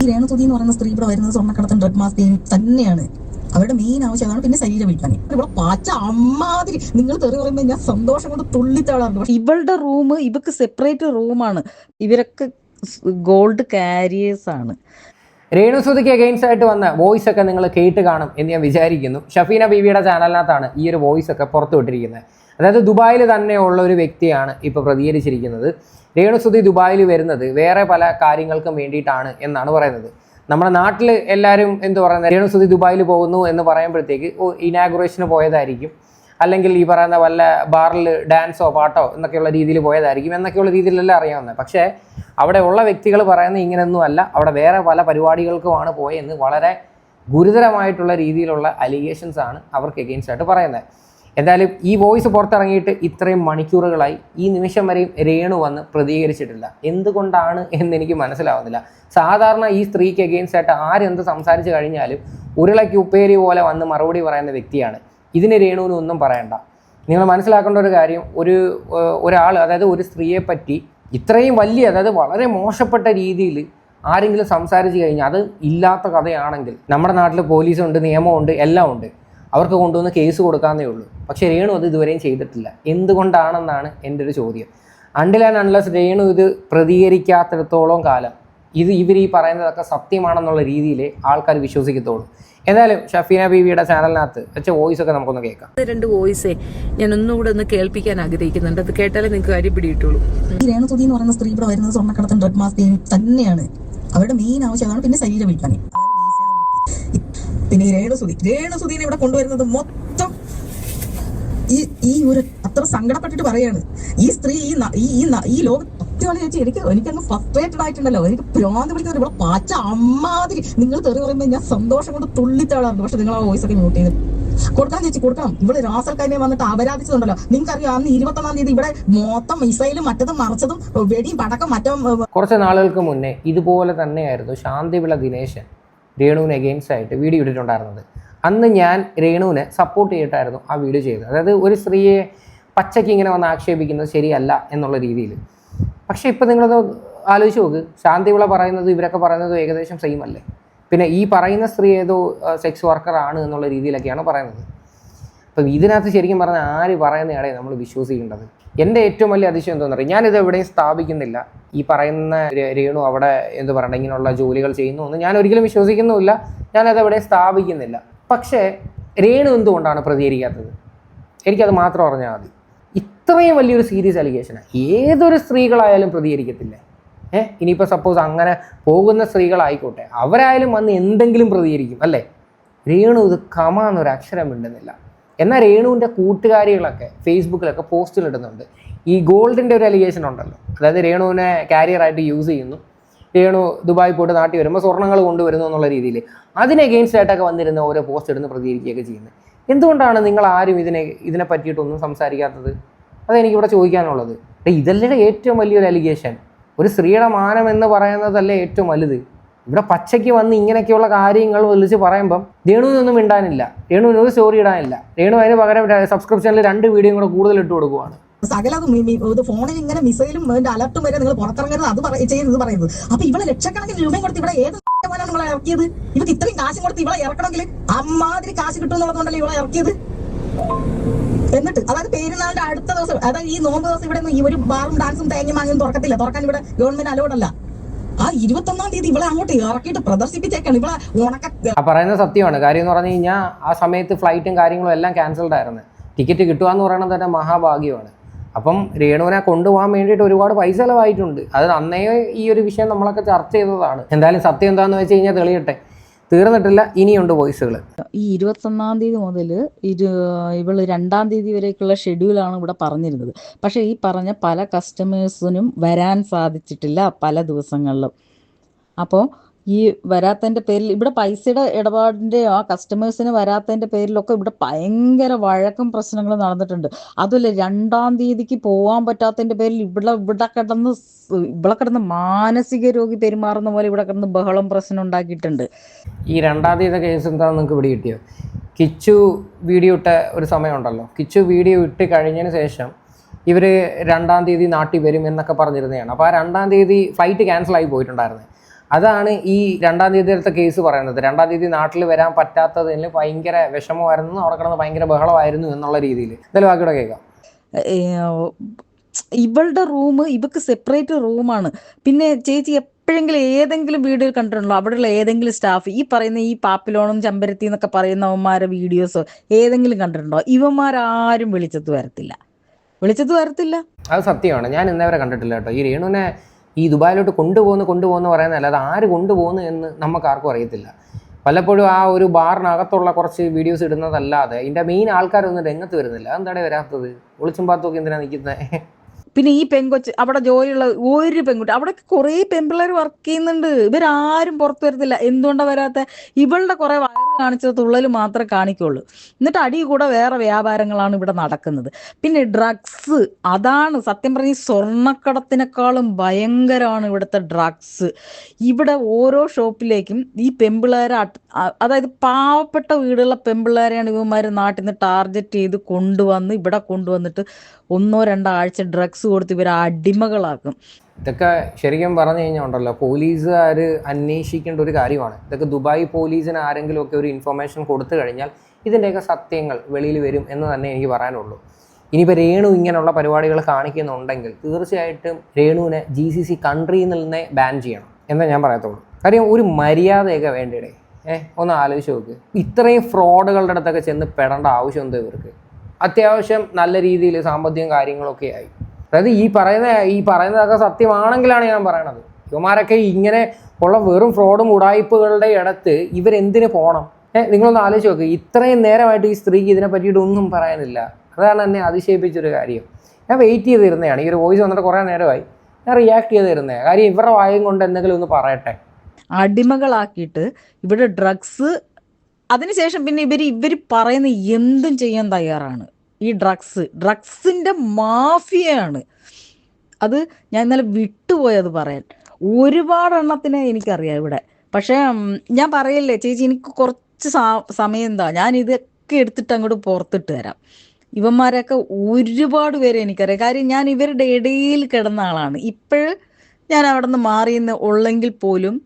ഈ രേണുസുതി എന്ന് പറയുന്ന സ്ത്രീ ഇവിടെ വരുന്നത് സ്വർണ്ണക്കടത്തും ഡ്രഗ് മാഫിയയും തന്നെയാണ്. അവരുടെ മെയിൻ ആവശ്യം അതാണ്. പിന്നെ ശരീരം വിൽക്കാൻ ഇവിടെ പാച്ച അമ്മാതിരി നിങ്ങൾ തെറി പറയുമ്പോൾ ഞാൻ സന്തോഷം കൊണ്ട് തുള്ളിത്താളാറുണ്ട്. ഇവളുടെ റൂം ഇവക്ക് സെപ്പറേറ്റ് റൂമാണ്. ഇവരൊക്കെ ഗോൾഡ് കാരിയേഴ്സ് ആണ്. രേണുസുതിക്ക് അഗെയിൻസ്റ്റ് ആയിട്ട് വന്ന വോയിസ് ഒക്കെ നിങ്ങൾ കേട്ട് കാണും എന്ന് ഞാൻ വിചാരിക്കുന്നു. ഷഫീന ബീവിയുടെ ചാനലിനകത്താണ് ഈ ഒരു വോയിസ് ഒക്കെ പുറത്തു വിട്ടിരിക്കുന്നത്. അതായത് ദുബായിൽ തന്നെയുള്ള ഒരു വ്യക്തിയാണ് ഇപ്പോൾ പ്രതികരിച്ചിരിക്കുന്നത്. രേണുസുതി ദുബായിൽ വരുന്നത് വേറെ പല കാര്യങ്ങൾക്കും വേണ്ടിയിട്ടാണ് എന്നാണ് പറയുന്നത്. നമ്മുടെ നാട്ടിൽ എല്ലാവരും എന്ത് പറയുന്നത്, രേണുസുതി ദുബായിൽ പോകുന്നു എന്ന് പറയുമ്പോഴത്തേക്ക് ഇനാഗുറേഷന് പോയതായിരിക്കും, അല്ലെങ്കിൽ ഈ പറയുന്ന വല്ല ബാറിൽ ഡാൻസോ പാട്ടോ എന്നൊക്കെയുള്ള രീതിയിൽ പോയതായിരിക്കും എന്നൊക്കെയുള്ള രീതിയിലെല്ലാം അറിയാവുന്നത്. പക്ഷേ അവിടെ ഉള്ള വ്യക്തികൾ പറയുന്നത് ഇങ്ങനെയൊന്നും അല്ല, അവിടെ വേറെ പല പരിപാടികൾക്കുമാണ് പോയെന്ന് വളരെ ഗുരുതരമായിട്ടുള്ള രീതിയിലുള്ള അലിഗേഷൻസ് ആണ് അവർക്ക് എഗെയിൻസ്റ്റ് ആയിട്ട് പറയുന്നത്. എന്തായാലും ഈ വോയിസ് പുറത്തിറങ്ങിയിട്ട് ഇത്രയും മണിക്കൂറുകളായി ഈ നിമിഷം വരെയും രേണു വന്ന് പ്രതികരിച്ചിട്ടില്ല. എന്തുകൊണ്ടാണ് എന്നെനിക്ക് മനസ്സിലാവുന്നില്ല. സാധാരണ ഈ സ്ത്രീക്ക് എഗെയിൻസ്റ്റ് ആയിട്ട് ആരെന്ത് സംസാരിച്ച് കഴിഞ്ഞാലും ഉരുളയ്ക്ക് ഉപ്പേരി പോലെ വന്ന് മറുപടി പറയുന്ന വ്യക്തിയാണ്. ഇതിന് രേണുവിന് ഒന്നും പറയണ്ട. നിങ്ങൾ മനസ്സിലാക്കേണ്ട ഒരു കാര്യം, ഒരാൾ അതായത് ഒരു സ്ത്രീയെ പറ്റി ഇത്രയും വലിയ, അതായത് വളരെ മോശപ്പെട്ട രീതിയിൽ ആരെങ്കിലും സംസാരിച്ച് കഴിഞ്ഞാൽ അത് ഇല്ലാത്ത കഥയാണെങ്കിൽ നമ്മുടെ നാട്ടിൽ പോലീസുണ്ട്, നിയമമുണ്ട്, എല്ലാം ഉണ്ട്. അവർക്ക് കൊണ്ടുവന്ന് കേസ് കൊടുക്കാന്നേ ഉള്ളൂ. പക്ഷേ രേണു അത് ഇതുവരെയും ചെയ്തിട്ടില്ല. എന്തുകൊണ്ടാണെന്നാണ് എൻ്റെ ഒരു ചോദ്യം. അണ്ടിൽ ആൻഡ് അൺലെസ് രേണു ഇത് പ്രതികരിക്കാത്തിടത്തോളം കാലം ഇവർ ഈ പറയുന്നതൊക്കെ സത്യമാണെന്നുള്ള രീതിയിൽ ആൾക്കാർ വിശ്വസിക്കത്തുള്ളൂ. എന്തായാലും ഷഫീന ബീവിയുടെ ചാനലിനകത്ത് വെച്ച വോയിസ് ഒക്കെ നമുക്കൊന്ന് കേൾക്കാം. 2 വോയിസേ ഞാൻ ഒന്നുകൂടെ ഒന്ന് കേൾപ്പിക്കാൻ ആഗ്രഹിക്കുന്നുണ്ട്. അത് കേട്ടാലേ നിങ്ങൾക്ക് കാര്യം പിടിയിട്ടുള്ളൂ. ഈ രേണുസുതി എന്ന് പറയുന്ന സ്ത്രീ ഇവിടെ വരുന്നത് സ്വർണ്ണക്കടത്തും ഡ്രഗ് മാഫിയയും തന്നെയാണ്. അവരുടെ മെയിൻ ആവശ്യം അതാണ്. പിന്നെ ശരീരം വിൽക്കാൻ. പിന്നെ ഈ രേണുസുതിനെ ഇവിടെ കൊണ്ടുവരുന്നത് മൊത്തം ഈ ഒരു അത്ര സങ്കടപ്പെട്ടിട്ട് പറയാണ്. ഈ സ്ത്രീ ഈ ലോകത്ത് ചേച്ചി എനിക്കങ്ങ് ഫ്രസ്ട്രേറ്റഡ് ആയിട്ടുണ്ടല്ലോ. എനിക്ക് പ്രാന്ത് പിടിക്കുന്നത് ഇവിടെ പാച്ച അമ്മാതിരി നിങ്ങൾ തെറി പറയുമ്പോൾ ഞാൻ സന്തോഷം കൊണ്ട് തുള്ളിത്താളാറുണ്ട്. പക്ഷെ നിങ്ങൾ ആ വോയിസ് ഒക്കെ മ്യൂട്ട് ചെയ്ത് കൊടുക്കാൻ ചേച്ചി കൊടുക്കണം. ഇവിടെ രാസൽക്കാരെ വന്നിട്ട് അപരാധിച്ചതുണ്ടല്ലോ. നിങ്ങൾക്കറിയാം, അന്ന് 21-ാം തീയതി ഇവിടെ മൊത്തം മിസൈലും മറ്റതും മറിച്ചതും വെടിയും പടക്കം കുറച്ച് നാളുകൾക്ക് മുന്നേ ഇതുപോലെ തന്നെയായിരുന്നു ശാന്തിവിള ദിനേശൻ രേണുവിന് എഗെയിൻസ്റ്റ് ആയിട്ട് വീഡിയോ ഇട്ടിട്ടുണ്ടായിരുന്നത്. അന്ന് ഞാൻ രേണുവിനെ സപ്പോർട്ട് ചെയ്തിട്ടായിരുന്നു ആ വീഡിയോ ചെയ്തത്. അതായത് ഒരു സ്ത്രീയെ പച്ചയ്ക്ക് ഇങ്ങനെ വന്ന് ആക്ഷേപിക്കുന്നത് ശരിയല്ല എന്നുള്ള രീതിയിൽ. പക്ഷേ ഇപ്പം നിങ്ങളത് ആലോചിച്ച് നോക്ക്, ശാന്തിവിള പറയുന്നത് ഇവരൊക്കെ പറയുന്നത് ഏകദേശം സെയിം അല്ലേ? പിന്നെ ഈ പറയുന്ന സ്ത്രീ ഏതോ സെക്സ് വർക്കറാണ് എന്നുള്ള രീതിയിലൊക്കെയാണ് പറയുന്നത്. അപ്പം ഇതിനകത്ത് ശരിക്കും പറഞ്ഞാൽ ആര് പറയുന്നയാളെ നമ്മൾ വിശ്വസിക്കേണ്ടത്? എൻ്റെ ഏറ്റവും വലിയ അതിശയം എന്താണെന്ന് പറയുക, ഞാനിത് എവിടെയും സ്ഥാപിക്കുന്നില്ല. ഈ പറയുന്ന രേണു അവിടെ എന്ത് പറയണ്ട ഇങ്ങനെയുള്ള ജോലികൾ ചെയ്യുന്നു എന്ന് ഞാൻ ഒരിക്കലും വിശ്വസിക്കുന്നുമില്ല. ഞാനത് എവിടെയും സ്ഥാപിക്കുന്നില്ല. പക്ഷേ രേണു എന്തുകൊണ്ടാണ് പ്രതികരിക്കാത്തത്? എനിക്കത് മാത്രം പറഞ്ഞാൽ മതി. ഇത്രയും വലിയൊരു സീരിയസ് അലിഗേഷനാണ്. ഏതൊരു സ്ത്രീകളായാലും പ്രതികരിക്കത്തില്ലേ? ഇനിയിപ്പോൾ സപ്പോസ് അങ്ങനെ പോകുന്ന സ്ത്രീകളായിക്കോട്ടെ, അവരായാലും വന്ന് എന്തെങ്കിലും പ്രതികരിക്കും അല്ലേ? രേണു ഇത് കമാന്നൊരു അക്ഷരം മിണ്ടുന്നില്ല. എന്നാൽ രേണുവിൻ്റെ കൂട്ടുകാരികളൊക്കെ ഫേസ്ബുക്കിലൊക്കെ പോസ്റ്റിലിടുന്നുണ്ട്. ഈ ഗോൾഡിൻ്റെ ഒരു അലിഗേഷൻ ഉണ്ടല്ലോ, അതായത് രേണുവിനെ കാരിയറായിട്ട് യൂസ് ചെയ്യുന്നു, രേണു ദുബായ് പോയിട്ട് നാട്ടിൽ വരുമ്പോൾ സ്വർണ്ണങ്ങൾ കൊണ്ടുവരുന്നു എന്നുള്ള രീതിയിൽ അതിന് എഗെയിൻസ്റ്റ് ആയിട്ടൊക്കെ വന്നിരുന്ന ഓരോ പോസ്റ്റ് ഇടുന്ന് പ്രതികരിക്കുകയൊക്കെ ചെയ്യുന്നത്. എന്തുകൊണ്ടാണ് നിങ്ങൾ ആരും ഇതിനെ പറ്റിയിട്ടൊന്നും സംസാരിക്കാത്തത്? അതെനിക്കിവിടെ ചോദിക്കാനുള്ളത്. ഇതല്ലേ ഏറ്റവും വലിയൊരു അലിഗേഷൻ. ഒരു സ്ത്രീയുടെ മാനം എന്ന് പറയുന്നതല്ലേ ഏറ്റവും വലുത്. ഇവിടെ പച്ചയ്ക്ക് വന്ന് ഇങ്ങനെയൊക്കെയുള്ള കാര്യങ്ങൾ വിളിച്ച് പറയുമ്പം രേണുവിനൊന്നും മിണ്ടാനില്ല, രേണുവിന് ഒരു സ്റ്റോറി ഇടാനില്ല. രേണു അതിന് പകരം സബ്സ്ക്രിപ്ഷനിൽ 2 വീഡിയോയും കൂടെ കൂടുതൽ ഇട്ട് കൊടുക്കുവാണ്. സകലതും ഫോണിൽ ഇങ്ങനെ മിസൈലും അലർട്ടും വരെ നിങ്ങൾ പുറത്തിറങ്ങരുത് അത് ചെയ്യുന്നത് പറയുന്നത്. അപ്പൊ ഇവിടെ ലക്ഷക്കണക്കിന് രൂപയും കൊടുത്ത് ഇവിടെ ഏത് നിങ്ങളെ ഇറക്കിയത്? ഇവർക്ക് ഇത്രയും കാശും കൊടുത്ത് ഇവിടെ ഇറക്കണമെങ്കിൽ അമ്മാതിരി കാശ് കിട്ടും എന്നുള്ളതുകൊണ്ടല്ലേ ഇവിടെ ഇറക്കിയത്. എന്നിട്ട് അതായത് പെരുന്നാളിന്റെ അടുത്ത ദിവസം, അതായത് ഈ നോമ്പ് ദിവസം ഇവിടെ ഈ ഒരു ബാറും ഡാൻസും തേങ്ങയും വാങ്ങിയും തുറക്കാൻ ഇവിടെ ഗവൺമെന്റ് അലോഡല്ല. ആ 21-ാം തീയതി ഇവിടെ അങ്ങോട്ട് ഇറക്കിയിട്ട് പ്രദർശിപ്പിച്ചേക്കാണ്. ഇവിടെ പറയുന്നത് സത്യമാണ്. കാര്യം എന്ന് പറഞ്ഞു കഴിഞ്ഞാൽ ആ സമയത്ത് ഫ്ലൈറ്റും കാര്യങ്ങളും എല്ലാം ക്യാൻസൽഡ് ആയിരുന്നു. ടിക്കറ്റ് കിട്ടുക എന്ന് പറയുന്നത് തന്നെ മഹാഭാഗ്യമാണ്. അപ്പം രേണുവിനെ കൊണ്ടുപോകാൻ വേണ്ടിയിട്ട് ഒരുപാട് പൈസ ചിലവായിട്ടുണ്ട്. അത് അന്നേ ഈ ഒരു വിഷയം നമ്മളൊക്കെ ചർച്ച ചെയ്തതാണ്. എന്തായാലും സത്യം എന്താണെന്ന് വെച്ച് കഴിഞ്ഞാൽ തെളിയട്ടെ. തീർന്നിട്ടില്ല, ഇനിയുണ്ട് വോയിസുകൾ. ഈ 21-ാം തീയതി മുതൽ ഇവള് 2-ാം തീയതി വരേക്കുള്ള ഷെഡ്യൂളാണ് ഇവിടെ പറഞ്ഞിരുന്നത്. പക്ഷേ ഈ പറഞ്ഞ പല കസ്റ്റമേഴ്സിനും വരാൻ സാധിച്ചിട്ടില്ല പല ദിവസങ്ങളിലും. അപ്പോൾ ഈ വരാത്തതിൻ്റെ പേരിൽ ഇവിടെ പൈസയുടെ ഇടപാടിൻ്റെ ആ കസ്റ്റമേഴ്സിന് വരാത്തതിൻ്റെ പേരിലൊക്കെ ഇവിടെ ഭയങ്കര വഴക്കും പ്രശ്നങ്ങളും നടന്നിട്ടുണ്ട്. അതുമല്ല 2-ാം തീയതിക്ക് പോകാൻ പറ്റാത്തതിൻ്റെ പേരിൽ ഇവിടെ കിടന്ന് മാനസിക രോഗി പെരുമാറുന്ന പോലെ ഇവിടെ കിടന്ന് ബഹളം പ്രശ്നം ഉണ്ടാക്കിയിട്ടുണ്ട്. ഈ 2-ാം തീയതി കേസ് എന്താണെന്ന് നിങ്ങൾക്ക് ഇവിടെ കിട്ടിയോ? കിച്ചു വീഡിയോ ഇട്ട ഒരു സമയമുണ്ടല്ലോ, കിച്ചു വീഡിയോ ഇട്ട് കഴിഞ്ഞതിന് ശേഷം ഇവർ 2-ാം തീയതി നാട്ടിൽ വരും എന്നൊക്കെ പറഞ്ഞിരുന്നതാണ്. അപ്പോൾ ആ 2-ാം തീയതി ഫ്ലൈറ്റ് ക്യാൻസലായി പോയിട്ടുണ്ടായിരുന്നു. അതാണ് ഈ 2-ാം തീയതിയിലത്തെ കേസ് പറയുന്നത്. 2-ാം തീയതി നാട്ടിൽ വരാൻ പറ്റാത്തതിന് ഭയങ്കര വിഷമമായിരുന്നു, അവിടെ കിടന്ന് ഭയങ്കര ബഹളമായിരുന്നു എന്നുള്ള രീതിയിൽ. എന്തായാലും ബാക്കിയുടെ കേൾക്കാം. ഇവളുടെ റൂം ഇവക്ക് സെപ്പറേറ്റ് റൂമാണ്. പിന്നെ ചേച്ചി എപ്പോഴെങ്കിലും ഏതെങ്കിലും വീഡിയോ കണ്ടിട്ടുണ്ടോ അവിടെയുള്ള ഏതെങ്കിലും സ്റ്റാഫ് ഈ പറയുന്ന ഈ പാപ്പിലോണും ചെമ്പരത്തി എന്നൊക്കെ പറയുന്നവന്മാരെ വീഡിയോസോ ഏതെങ്കിലും കണ്ടിട്ടുണ്ടോ? ഇവന്മാരാരും വെളിച്ചത്ത് വരത്തില്ല. അത് സത്യമാണ്. ഞാൻ ഇന്നേവരെ കണ്ടിട്ടില്ല കേട്ടോ. ഈ രേണുവിനെ ഈ ദുബായിലോട്ട് കൊണ്ടുപോകുന്നു പറയുന്നതല്ല, അത് ആര് കൊണ്ടുപോകുന്നു എന്ന് നമുക്ക് ആർക്കും അറിയത്തില്ല. പലപ്പോഴും ആ ഒരു ബാറിനകത്തുള്ള കുറച്ച് വീഡിയോസ് ഇടുന്നതല്ലാതെ ഇതിൻ്റെ മെയിൻ ആൾക്കാരൊന്നും രംഗത്ത് വരുന്നില്ല. അതെന്താണ് വരാത്തത്? ഒളിച്ചും പാത്തൊക്കെ എന്തിനാണ് നിൽക്കുന്നത്? പിന്നെ ഈ പെങ്കൊച്ച് അവിടെ ജോലിയുള്ള ഒരു പെൺകുട്ടി അവിടെ കുറേ പെൺപിള്ളേർ വർക്ക് ചെയ്യുന്നുണ്ട്. ഇവരാരും പുറത്തു വരത്തില്ല. എന്തുകൊണ്ടാ വരാത്ത? ഇവളുടെ കുറെ വയറ് കാണിച്ചത് തുള്ളൽ മാത്രമേ കാണിക്കുള്ളൂ. എന്നിട്ട് അടി കൂടെ വേറെ വ്യാപാരങ്ങളാണ് ഇവിടെ നടക്കുന്നത്. പിന്നെ ഡ്രഗ്സ്, അതാണ് സത്യം പറഞ്ഞ സ്വർണ്ണക്കടത്തിനേക്കാളും ഭയങ്കരമാണ് ഇവിടുത്തെ ഡ്രഗ്സ്. ഇവിടെ ഓരോ ഷോപ്പിലേക്കും ഈ പെൺപിള്ളേരെ അതായത് പാവപ്പെട്ട വീടുള്ള പെൺപിള്ളേരെയാണ് ഇവന്മാർ നാട്ടിൽ നിന്ന് ടാർഗറ്റ് ചെയ്ത് ഇവിടെ കൊണ്ടുവന്നിട്ട് 1-2 ആഴ്ച ഡ്രഗ്സ് കൊടുത്ത് ഇവരെ അടിമകളാക്കും. ഇതൊക്കെ ശരിക്കും പറഞ്ഞു കഴിഞ്ഞാൽ ഉണ്ടല്ലോ, പോലീസുകാർ അന്വേഷിക്കേണ്ട ഒരു കാര്യമാണ്. ഇതൊക്കെ ദുബായ് പോലീസിന് ആരെങ്കിലും ഒക്കെ ഒരു ഇൻഫർമേഷൻ കൊടുത്തു കഴിഞ്ഞാൽ ഇതിൻ്റെയൊക്കെ സത്യങ്ങൾ വെളിയിൽ വരും എന്ന് തന്നെ എനിക്ക് പറയാനുള്ളൂ. ഇനിയിപ്പോൾ രേണു ഇങ്ങനെയുള്ള പരിപാടികൾ കാണിക്കുന്നുണ്ടെങ്കിൽ തീർച്ചയായിട്ടും രേണുവിനെ GCC കൺട്രിയിൽ നിന്ന് ബാൻ ചെയ്യണം എന്നേ ഞാൻ പറയത്തുള്ളൂ. കാര്യം ഒരു മര്യാദയൊക്കെ വേണ്ടിയിടേ. ഒന്ന് ആലോചിച്ച് നോക്ക്. ഇത്രയും ഫ്രോഡുകളുടെ അടുത്തൊക്കെ ചെന്ന് പെടേണ്ട ആവശ്യം എന്താ ഇവർക്ക്? അത്യാവശ്യം നല്ല രീതിയിൽ സാമ്പത്തികം കാര്യങ്ങളൊക്കെ ആയി. അതായത് ഈ പറയുന്നതൊക്കെ സത്യമാണെങ്കിലാണ് ഞാൻ പറയണത്. ഇവന്മാരൊക്കെ ഇങ്ങനെ ഉള്ള വെറും ഫ്രോഡും ഉടായ്പകളുടെ ഇടത്ത് ഇവരെന്തിന് പോകണം? നിങ്ങളൊന്ന് ആലോചിച്ച് നോക്ക്. ഇത്രയും നേരമായിട്ട് ഈ സ്ത്രീക്ക് ഇതിനെ പറ്റിയിട്ട് ഒന്നും പറയാനില്ല. അതാണ് എന്നെ അതിശയിപ്പിച്ചൊരു കാര്യം. ഞാൻ വെയിറ്റ് ചെയ്തിരുന്നതാണ്. ഈ ഒരു വോയിസ് വന്നിട്ട് കുറേ നേരമായി ഞാൻ റിയാക്ട് ചെയ്തിരുന്നത്. കാര്യം ഇവരുടെ വായും കൊണ്ട് എന്തെങ്കിലും ഒന്ന് പറയട്ടെ. അടിമകളാക്കിയിട്ട് ഇവിടെ ഡ്രഗ്സ്, അതിനുശേഷം പിന്നെ ഇവർ പറയുന്ന എന്തും ചെയ്യാൻ തയ്യാറാണ്. ഈ ഡ്രഗ്സിൻ്റെ മാഫിയയാണ് അത്. ഞാൻ ഇന്നലെ വിട്ടുപോയത് പറയാൻ. ഒരുപാട് എണ്ണത്തിനെ എനിക്കറിയാം ഇവിടെ. പക്ഷേ ഞാൻ പറയല്ലേ ചേച്ചി, എനിക്ക് കുറച്ച് സമയം എന്താ, ഞാൻ ഇതൊക്കെ എടുത്തിട്ട് അങ്ങോട്ട് പുറത്തിട്ട് തരാം. ഇവന്മാരൊക്കെ ഒരുപാട് പേരെ എനിക്കറിയാം. കാര്യം ഞാൻ ഇവരുടെ ഇടയിൽ കിടന്ന ആളാണ്. ഇപ്പോഴും ഞാൻ അവിടെ നിന്ന് മാറിയെന്ന് ഉള്ളെങ്കിൽ പോലും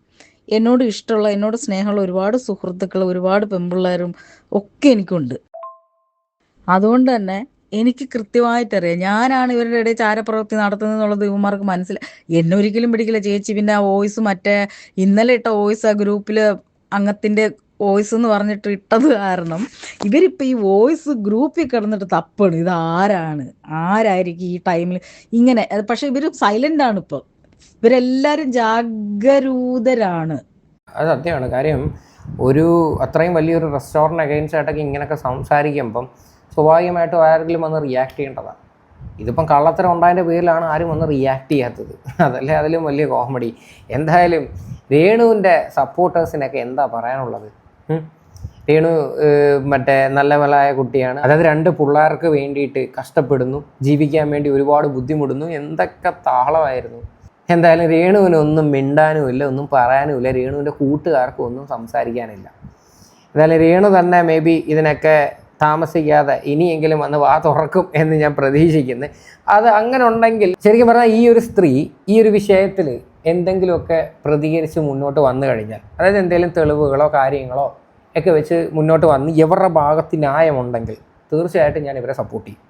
എന്നോട് ഇഷ്ടമുള്ള, എന്നോട് സ്നേഹമുള്ള ഒരുപാട് സുഹൃത്തുക്കൾ, ഒരുപാട് പെൺപിള്ളേരും ഒക്കെ എനിക്കുണ്ട്. അതുകൊണ്ട് തന്നെ എനിക്ക് കൃത്യമായിട്ടറിയാം ഞാനാണ് ഇവരുടെ ഇടയിൽ ചാരപ്രവൃത്തി നടത്തുന്നത് എന്നുള്ളത് ഇവന്മാർക്ക് മനസ്സിലായി. എന്നെ ഒരിക്കലും പിടിക്കില്ല ചേച്ചി. പിന്നെ ആ വോയിസ്, മറ്റേ ഇന്നലെ ഇട്ട വോയിസ്, ആ ഗ്രൂപ്പിൽ അംഗത്തിൻ്റെ വോയിസ് എന്ന് പറഞ്ഞിട്ട് ഇട്ടത് കാരണം ഇവരിപ്പോൾ ഈ വോയിസ് ഗ്രൂപ്പിൽ കിടന്നിട്ട് തപ്പാണ്. ഇത് ആരായിരിക്കും ഈ ടൈമിൽ ഇങ്ങനെ? പക്ഷെ ഇവർ സൈലൻ്റ് ആണ്. ഇപ്പോൾ ഇവരെല്ലാവരും ജാഗരൂകരാണ്. അത് സത്യമാണ്. കാര്യം ഒരു അത്രയും വലിയൊരു റെസ്റ്റോറൻറ്റ് അഗൈൻസ്റ്റ് ആയിട്ടൊക്കെ ഇങ്ങനെയൊക്കെ സംസാരിക്കുമ്പം സ്വാഭാവികമായിട്ടും ആരെങ്കിലും വന്ന് റിയാക്ട് ചെയ്യേണ്ടതാണ്. ഇതിപ്പം കള്ളത്തരം ഉണ്ടായതിൻ്റെ പേരിലാണ് ആരും വന്ന് റിയാക്ട് ചെയ്യാത്തത്. അതല്ലേ അതിലും വലിയ കോമഡി. എന്തായാലും രേണുവിൻ്റെ സപ്പോർട്ടേഴ്സിനൊക്കെ എന്താ പറയാനുള്ളത്? രേണു മറ്റേ നല്ലവളായ കുട്ടിയാണ്. അതായത് 2 പിള്ളേർക്ക് വേണ്ടിയിട്ട് കഷ്ടപ്പെടുന്നു, ജീവിക്കാൻ വേണ്ടി ഒരുപാട് ബുദ്ധിമുട്ടുന്നു. എന്തൊക്കെ താളമായിരുന്നു. എന്തായാലും രേണുവിനൊന്നും മിണ്ടാനുമില്ല, ഒന്നും പറയാനുമില്ല. രേണുവിൻ്റെ കൂട്ടുകാർക്കും ഒന്നും സംസാരിക്കാനില്ല. എന്തായാലും രേണു തന്നെ മേ ബി ഇതിനൊക്കെ താമസിക്കാതെ ഇനിയെങ്കിലും വന്ന് വാ തുറക്കും എന്ന് ഞാൻ പ്രതീക്ഷിക്കുന്നു. അത് അങ്ങനെ ഉണ്ടെങ്കിൽ ശരിക്കും പറഞ്ഞാൽ ഈ ഒരു സ്ത്രീ ഈ ഒരു വിഷയത്തിൽ എന്തെങ്കിലുമൊക്കെ പ്രതികരിച്ച് മുന്നോട്ട് വന്നു കഴിഞ്ഞാൽ, അതായത് എന്തെങ്കിലും തെളിവുകളോ കാര്യങ്ങളോ ഒക്കെ വെച്ച് മുന്നോട്ട് വന്ന് ഇവരുടെ ഭാഗത്ത് ന്യായമുണ്ടെങ്കിൽ തീർച്ചയായിട്ടും ഞാൻ ഇവരെ സപ്പോർട്ട് ചെയ്യും.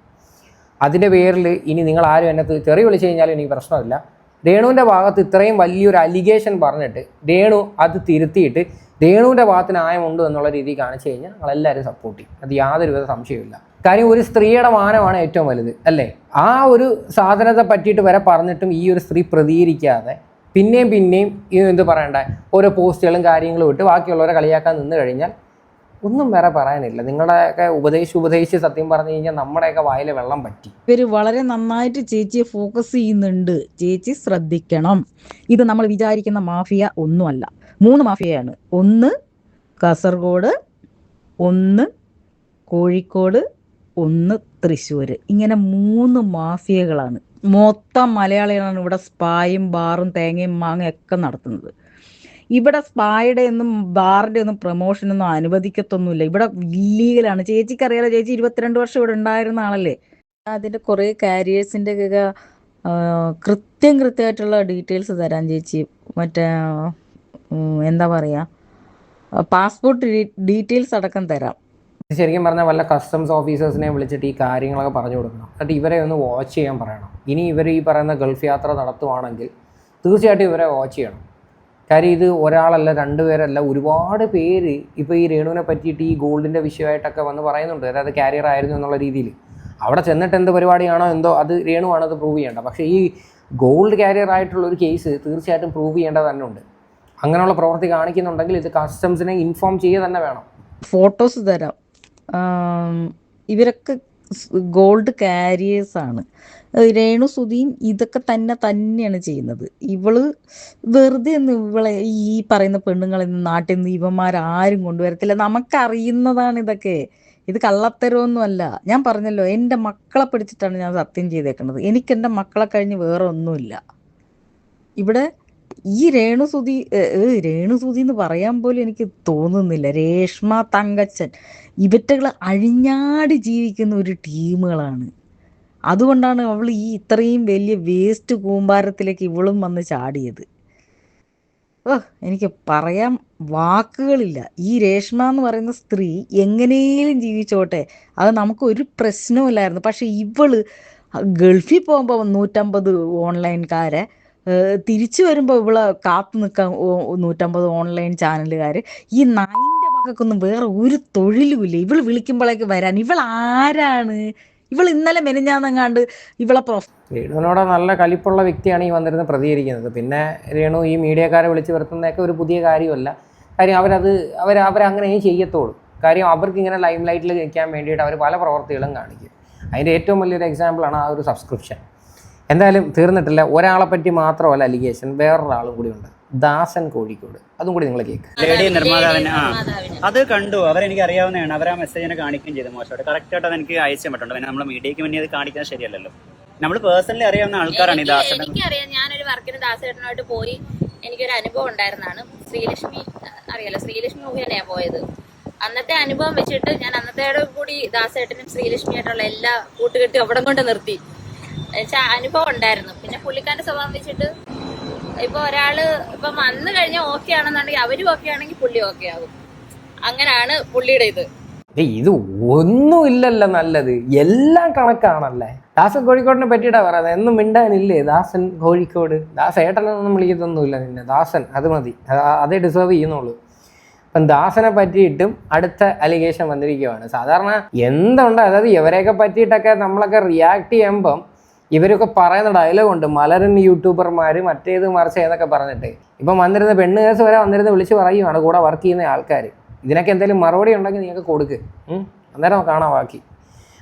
അതിൻ്റെ പേരിൽ ഇനി നിങ്ങൾ ആരും എന്നെ ചെറിയ വിളിച്ചു കഴിഞ്ഞാലും എനിക്ക് പ്രശ്നമില്ല. രേണുവിൻ്റെ ഭാഗത്ത് ഇത്രയും വലിയൊരു അലിഗേഷൻ പറഞ്ഞിട്ട് രേണു അത് തിരുത്തിയിട്ട് രേണുവിൻ്റെ ഭാഗത്ത് ന്യായമുണ്ട് എന്നുള്ള രീതിയിൽ കാണിച്ചു കഴിഞ്ഞാൽ ഞങ്ങളെല്ലാവരും സപ്പോർട്ട് ചെയ്യും. അത് യാതൊരുവിധ സംശയമില്ല. കാര്യം ഒരു സ്ത്രീയുടെ മാനമാണ് ഏറ്റവും വലുത്, അല്ലേ? ആ ഒരു സാധനത്തെ പറ്റിയിട്ട് വരെ പറഞ്ഞിട്ടും ഈ ഒരു സ്ത്രീ പ്രതികരിക്കാതെ പിന്നെയും എന്ത് പറയണ്ടേ, ഓരോ പോസ്റ്റുകളും കാര്യങ്ങളും ഇട്ട് ബാക്കിയുള്ളവരെ കളിയാക്കാൻ നിന്ന് കഴിഞ്ഞാൽ ഒന്നും വേറെ പറയാനില്ല. നിങ്ങളുടെയൊക്കെ ഉപദേശിച്ച് സത്യം പറഞ്ഞു കഴിഞ്ഞാൽ നമ്മുടെയൊക്കെ വായിലെ വെള്ളം പറ്റി. ഇവർ വളരെ നന്നായിട്ട് ചേച്ചിയെ ഫോക്കസ് ചെയ്യുന്നുണ്ട്. ചേച്ചി ശ്രദ്ധിക്കണം. ഇത് നമ്മൾ വിചാരിക്കുന്ന മാഫിയ ഒന്നുമല്ല. 3 മാഫിയയാണ്. 1 കാസർഗോഡ്, 1 കോഴിക്കോട്, 1 തൃശ്ശൂർ. ഇങ്ങനെ 3 മാഫിയകളാണ്. മൊത്തം മലയാളികളാണ് ഇവിടെ സ്പായും ബാറും തേങ്ങയും മാങ്ങയും ഒക്കെ നടത്തുന്നത്. ഇവിടെ സ്പായുടെ ഒന്നും ബാറിൻ്റെ ഒന്നും പ്രൊമോഷനൊന്നും അനുവദിക്കത്തൊന്നുമില്ല. ഇവിടെ ഇല്ലീഗലാണ്. ചേച്ചിക്കറിയാലോ, ചേച്ചി 22 വർഷം ഇവിടെ ഉണ്ടായിരുന്ന ആളല്ലേ. അതിൻ്റെ കുറേ കാരിയേഴ്സിൻ്റെ ഒക്കെ കൃത്യമായിട്ടുള്ള ഡീറ്റെയിൽസ് തരാൻ ചേച്ചി. മറ്റേ എന്താ പറയുക, പാസ്പോർട്ട് ഡീറ്റെയിൽസ് അടക്കം തരാം. ശരിക്കും പറഞ്ഞാൽ വല്ല കസ്റ്റംസ് ഓഫീസേഴ്സിനെ വിളിച്ചിട്ട് ഈ കാര്യങ്ങളൊക്കെ പറഞ്ഞു കൊടുക്കണം. എന്നിട്ട് ഇവരെ ഒന്ന് വാച്ച് ചെയ്യാൻ പറയണം. ഇനി ഇവർ ഈ പറയുന്ന ഗൾഫ് യാത്ര നടത്തുവാണെങ്കിൽ തീർച്ചയായിട്ടും ഇവരെ വാച്ച് ചെയ്യണം. കാര്യം ഇത് ഒരാളല്ല, 2 പേരല്ല, ഒരുപാട് പേര് ഇപ്പോൾ ഈ രേണുവിനെ പറ്റിയിട്ട് ഈ ഗോൾഡിൻ്റെ വിഷയമായിട്ടൊക്കെ വന്ന് പറയുന്നുണ്ട്. അതായത് കാരിയർ ആയിരുന്നു എന്നുള്ള രീതിയിൽ. അവിടെ ചെന്നിട്ട് എന്ത് പരിപാടിയാണോ എന്തോ അത് രേണുവാണ് അത് പ്രൂവ് ചെയ്യേണ്ടത്. പക്ഷേ ഈ ഗോൾഡ് കാരിയർ ആയിട്ടുള്ളൊരു കേസ് തീർച്ചയായിട്ടും പ്രൂവ് ചെയ്യേണ്ടത് തന്നെ ഉണ്ട്. അങ്ങനെയുള്ള പ്രവൃത്തി കാണിക്കുന്നുണ്ടെങ്കിൽ ഇത് കസ്റ്റംസിനെ ഇൻഫോം ചെയ്യുക തന്നെ വേണം. ഫോട്ടോസ് തരാം. ഇവരൊക്കെ ഗോൾഡ് കാരിയേഴ്സാണ്. രേണു സുധിയും ഇതൊക്കെ തന്നെയാണ് ചെയ്യുന്നത്. ഇവള് വെറുതെ ഒന്നും ഇവളെ ഈ പറയുന്ന പെണ്ണുങ്ങളിൽ നിന്ന് നാട്ടിൽ നിന്ന് ഇവന്മാരാരും കൊണ്ടുവരത്തില്ല. നമുക്കറിയുന്നതാണ് ഇതൊക്കെ. ഇത് കള്ളത്തരമൊന്നുമല്ല. ഞാൻ പറഞ്ഞല്ലോ, എൻ്റെ മക്കളെ പിടിച്ചിട്ടാണ് ഞാൻ സത്യം ചെയ്തേക്കുന്നത്. എനിക്ക് എൻ്റെ മക്കളെ കഴിഞ്ഞ് വേറെ ഒന്നുമില്ല. ഇവിടെ ഈ രേണുസുതി എന്ന് പറയാൻ പോലും എനിക്ക് തോന്നുന്നില്ല. രേഷ്മ, തങ്കച്ചൻ, ഇവറ്റകൾ അഴിഞ്ഞാടി ജീവിക്കുന്ന ഒരു ടീമുകളാണ്. അതുകൊണ്ടാണ് അവൾ ഈ ഇത്രയും വലിയ വേസ്റ്റ് കൂമ്പാരത്തിലേക്ക് ഇവളും വന്ന് ചാടിയത്. എനിക്ക് പറയാൻ വാക്കുകളില്ല. ഈ രേഷ്മ എന്ന് പറയുന്ന സ്ത്രീ എങ്ങനെയും ജീവിച്ചോട്ടെ, അത് നമുക്ക് ഒരു പ്രശ്നവുമില്ലായിരുന്നു. പക്ഷെ ഇവള് ഗൾഫിൽ പോകുമ്പോൾ 150 ഓൺലൈൻകാരെ, തിരിച്ചു വരുമ്പോൾ ഇവളെ കാത്തു നിൽക്കാൻ 150 ഓൺലൈൻ ചാനലുകാർ. ഈ നായിൻ്റെ മക്കൾക്കൊന്നും വേറെ ഒരു തൊഴിലുമില്ല. ഇവൾ വിളിക്കുമ്പോഴേക്ക് വരാൻ. ഇവൾ ആരാണ്? ഇവൾ ഇന്നലെ മെനിഞ്ഞാന്നെങ്ങാണ്ട് ഇവളെ രേണുവിനോട് നല്ല കലിപ്പുള്ള വ്യക്തിയാണ് ഈ വന്നിരുന്ന് പ്രതികരിക്കുന്നത്. പിന്നെ രേണു ഈ മീഡിയക്കാരെ വിളിച്ച് വരുത്തുന്നതൊക്കെ ഒരു പുതിയ കാര്യമല്ല. കാര്യം അവരങ്ങനെയും ചെയ്യത്തുള്ളൂ. കാര്യം അവർക്ക് ഇങ്ങനെ ലൈം ലൈറ്റിൽ നിൽക്കാൻ വേണ്ടിയിട്ട് അവർ പല പ്രവർത്തികളും കാണിക്കും. അതിൻ്റെ ഏറ്റവും വലിയൊരു എക്സാമ്പിളാണ് ആ ഒരു സബ്സ്ക്രിപ്ഷൻ. എന്തായാലും തീർന്നിട്ടില്ല. ഒരാളെ പറ്റി മാത്രമല്ല അലിഗേഷൻ, വേറൊരാളും കൂടി ഉണ്ട്, ദാസൻ കോഴിക്കോട്. അതും കൂടി നിങ്ങൾ കേൾക്കുക. ലേഡി നിർമ്മാതാവിന് അത് കണ്ടു. അവരെനിക്ക് അറിയാവുന്നതാണ്. അവർ ആ മെസ്സേജിനെ കാണിക്കുകയും ചെയ്തു. മോശമായിട്ട് കറക്റ്റായിട്ട് അത് എനിക്ക് അയച്ചു പറ്റുണ്ട്. പിന്നെ നമ്മൾ മീഡിയയ്ക്ക് വേണ്ടി അത് കാണിക്കാൻ ശരിയല്ലല്ലോ. നമ്മൾ പേഴ്സണലി അറിയാവുന്ന ആൾക്കാരാണ് ഈ ദാസൻ. എനിക്കറിയാം. ഞാനൊരു വർക്കിന് ദാസേട്ടനുമായിട്ട് പോയി. എനിക്കൊരു അനുഭവം ഉണ്ടായിരുന്നതാണ്. ശ്രീലക്ഷ്മി അറിയാലോ, ശ്രീലക്ഷ്മി മുഖേനയാണ് പോയത്. അന്നത്തെ അനുഭവം വെച്ചിട്ട് ഞാൻ അന്നത്തേടെ കൂടി ദാസേട്ടനും ശ്രീലക്ഷ്മിയായിട്ടുള്ള എല്ലാ കൂട്ടുകെട്ടും അവിടെ കൊണ്ട് നിർത്തി. എന്നുവെച്ചാൽ അനുഭവം ഉണ്ടായിരുന്നു. പിന്നെ പുള്ളിക്കാരന്റെ സ്വഭാവം വെച്ചിട്ട് ഇപ്പൊ ഒരാള് ഇപ്പം വന്നു കഴിഞ്ഞാൽ ഓക്കെ ആണെന്നുണ്ടെങ്കിൽ അവരും ഓക്കെ ആണെങ്കിൽ പുള്ളി ഓക്കെ ആകും. അങ്ങനെയാണ് പുള്ളിയുടെ ഇത്. ഇത് ഒന്നുമില്ലല്ലോ നല്ലത്, എല്ലാം കണക്കാണല്ലേ. ദാസൻ കോഴിക്കോടിനെ പറ്റിയിട്ടാ പറയുന്നത്. എന്നും മിണ്ടാനില്ലേ ദാസൻ കോഴിക്കോട്? ദാസേട്ടനൊന്നും വിളിക്കത്തൊന്നുമില്ല നിന്നെ, ദാസൻ അത് മതി, അതേ ഡിസേർവ് ചെയ്യുന്നുള്ളൂ. അപ്പം ദാസനെ പറ്റിയിട്ടും അടുത്ത അലിഗേഷൻ വന്നിരിക്കുകയാണ്. സാധാരണ എന്തുണ്ട്, അതായത് ഇവരെയൊക്കെ പറ്റിയിട്ടൊക്കെ നമ്മളൊക്കെ റിയാക്ട് ചെയ്യുമ്പം ഇവരൊക്കെ പറയുന്ന ഡയലോഗുണ്ട്, മലരൻ യൂട്യൂബർമാർ മറ്റേത് മറിച്ച് എന്നൊക്കെ പറഞ്ഞിട്ട്. ഇപ്പം വന്നിരുന്ന പെണ്ണ് കേസ് വരെ വന്നിരുന്ന് വിളിച്ച് പറയുകയാണ് കൂടെ വർക്ക് ചെയ്യുന്ന ആൾക്കാർ. ഇതിനൊക്കെ എന്തെങ്കിലും മറുപടി ഉണ്ടെങ്കിൽ നിങ്ങൾക്ക് കൊടുക്ക്, അന്നേരം കാണാം ബാക്കി.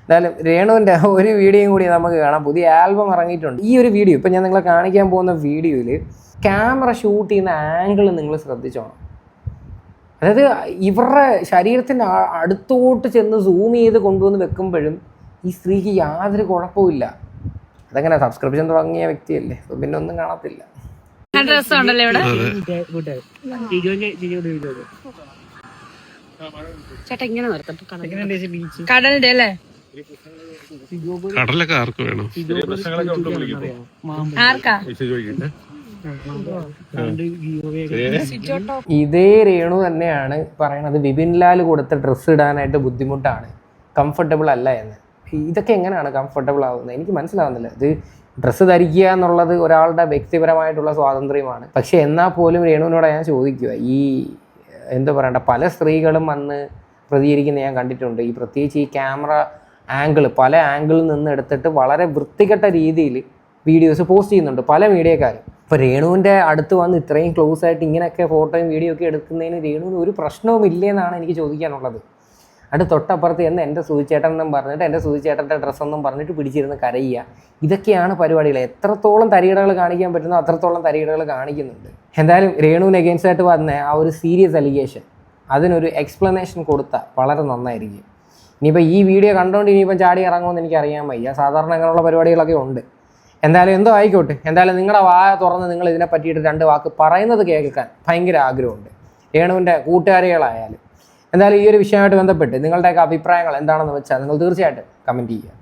എന്തായാലും രേണുവിൻ്റെ ഒരു വീഡിയോയും കൂടി നമുക്ക് കാണാം. പുതിയ ആൽബം ഇറങ്ങിയിട്ടുണ്ട്. ഈ ഒരു വീഡിയോ ഇപ്പം ഞാൻ നിങ്ങളെ കാണിക്കാൻ പോകുന്ന വീഡിയോയിൽ ക്യാമറ ഷൂട്ട് ചെയ്യുന്ന ആംഗിൾ നിങ്ങൾ ശ്രദ്ധിച്ചോണം. അതായത് ഇവരുടെ ശരീരത്തിൻ്റെ അടുത്തോട്ട് ചെന്ന് സൂം ചെയ്ത് കൊണ്ടുവന്ന് വെക്കുമ്പോഴും ഈ സ്ത്രീക്ക് യാതൊരു കുഴപ്പമില്ല. അതങ്ങനെ സബ്സ്ക്രിപ്ഷൻ തുടങ്ങിയ വ്യക്തിയല്ലേ, അപ്പോൾ പിന്നെ ഒന്നും കാണത്തില്ല. കടലിന്റെ അല്ലേ? കടലൊക്കെ ആർക്ക് വേണം? ആർക്കാ? ഇതേ രേണു തന്നെയാണ് പറയണത് വിപിൻലാൽ കൊടുത്ത ഡ്രസ്സ് ഇടാനായിട്ട് ബുദ്ധിമുട്ടാണ്, കംഫർട്ടബിൾ അല്ല എന്ന്. ഇതൊക്കെ എങ്ങനെയാണ് കംഫർട്ടബിൾ ആവുന്നത്? എനിക്ക് മനസ്സിലാവുന്നില്ല. ഇത് ഡ്രസ്സ് ധരിക്കുക എന്നുള്ളത് ഒരാളുടെ വ്യക്തിപരമായിട്ടുള്ള സ്വാതന്ത്ര്യമാണ്. പക്ഷെ എന്നാൽ പോലും രേണുവിനോട് ഞാൻ ചോദിക്കുക, ഈ എന്താ പറയണ്ട, പല സ്ത്രീകളും വന്ന് പ്രതികരിക്കുന്ന ഞാൻ കണ്ടിട്ടുണ്ട്. ഈ പ്രത്യേകിച്ച് ഈ ക്യാമറ ആംഗിൾ പല ആംഗിളിൽ നിന്ന് എടുത്തിട്ട് വളരെ വൃത്തികെട്ട രീതിയിൽ വീഡിയോസ് പോസ്റ്റ് ചെയ്യുന്നുണ്ട് പല മീഡിയക്കാരും. ഇപ്പോൾ രേണുവിൻ്റെ അടുത്ത് വന്ന് ഇത്രയും ക്ലോസ് ആയിട്ട് ഇങ്ങനെയൊക്കെ ഫോട്ടോയും വീഡിയോ ഒക്കെ എടുക്കുന്നതിന് രേണുവിന് ഒരു പ്രശ്നവും ഇല്ലെന്നാണ് എനിക്ക് ചോദിക്കാനുള്ളത്. അത് തൊട്ടപ്പുറത്ത് എന്ന് എൻ്റെ സുധിച്ചേട്ടൻ എന്നും പറഞ്ഞിട്ട് എൻ്റെ സുധിച്ചേട്ടൻ്റെ ഡ്രസ്സൊന്നും പറഞ്ഞിട്ട് പിടിച്ചിരുന്ന് കരയുക, ഇതൊക്കെയാണ് പരിപാടികൾ. എത്രത്തോളം തരികിടകൾ കാണിക്കാൻ പറ്റുന്നോ അത്രത്തോളം തരികിടകൾ കാണിക്കുന്നുണ്ട്. എന്തായാലും രേണുവിന് എഗെയിൻസ്റ്റ് ആയിട്ട് വന്ന ആ ഒരു സീരിയസ് അലിഗേഷൻ അതിനൊരു എക്സ്പ്ലനേഷൻ കൊടുത്താൽ വളരെ നന്നായിരിക്കും. ഇനിയിപ്പോൾ ഈ വീഡിയോ കണ്ടുകൊണ്ട് ഇനിയിപ്പം ചാടി ഇറങ്ങുമെന്ന് എനിക്കറിയാൻ വയ്യ. സാധാരണ അങ്ങനെയുള്ള പരിപാടികളൊക്കെ ഉണ്ട്. എന്തായാലും എന്തോ ആയിക്കോട്ടെ. എന്തായാലും നിങ്ങളുടെ വായ തുറന്ന് നിങ്ങൾ ഇതിനെ പറ്റിയിട്ട് 2 വാക്ക് പറയുന്നത് കേൾക്കാൻ ഭയങ്കര ആഗ്രഹമുണ്ട്, രേണുവിൻ്റെ കൂട്ടുകാരികളായാലും. എന്തായാലും ഈ ഒരു വിഷയമായിട്ട് ബന്ധപ്പെട്ട് നിങ്ങളുടെയൊക്കെ അഭിപ്രായങ്ങൾ എന്താണെന്ന് വെച്ചാൽ നിങ്ങൾ തീർച്ചയായിട്ടും കമൻറ്റ് ചെയ്യുക.